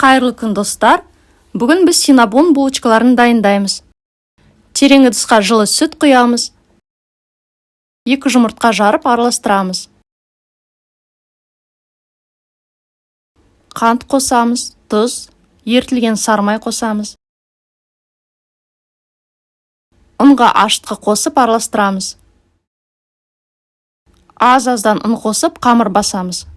Қайырлы күн достар. Бүгін біз синабон булочкаларын дайындаймыз. Терең ыдысқа жылы сүт құямыз. 2 жұмыртқа жарып араластырамыз. Қант қосамыз, тұз, ертілген сармай қосамыз. Ұнға ашытқы қосып араластырамыз. Аз-аздан ұн қосып қамыр басамыз.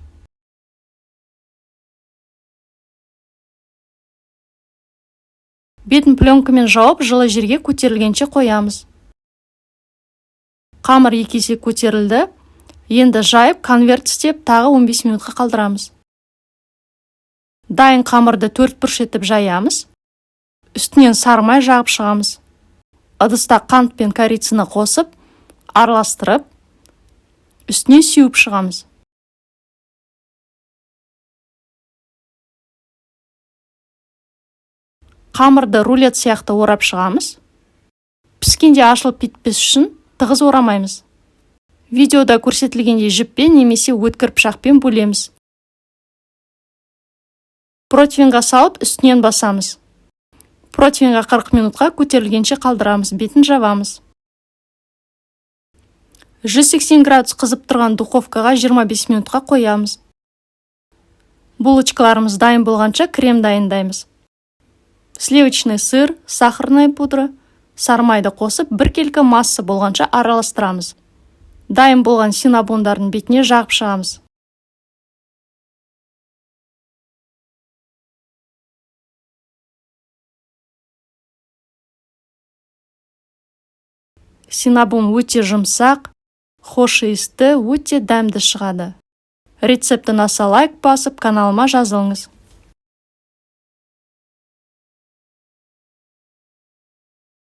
Бетін пленкамен жауып, жылы жерге көтерілгенше қоямыз. Қамыр 2 есе көтерілді. Енді жайып, конверт істеп, тағы 15 минутқа қалдырамыз. Дайын қамырды 4 бұрыш етіп жаямыз. Үстінен сармай жағып шығамыз. Ыдыста қант пен корицаны қосып, араластырып, үстіне сеуіп шығамыз. Қамырды рулет сияқты орап шығамыз. Піскенде ашылып кетпес үшін тығыз орамаймыз. Видеода көрсетілгендей жіппен немесе өткір пышақпен бөлеміз. Противенға салып, үстінен басамыз. Противенға 40 минутқа көтерілгенше қалдырамыз, бетін жабамыз. 180 градус қызып тұрған духовкаға 25 минутқа қоямыз. Булочкаларымыз дайын болғанша крем дайындаймыз. Сливочный сыр, сахарная пудра, сармайды қосып, 1 келкі масса болғанша араластырамыз. Дайын болған синабондардың бетіне жағып шығамыз. Синабон өте жұмсақ, хош иісті, өте дәмді шығады. Рецептін аса лайк басып, каналыма жазылыңыз.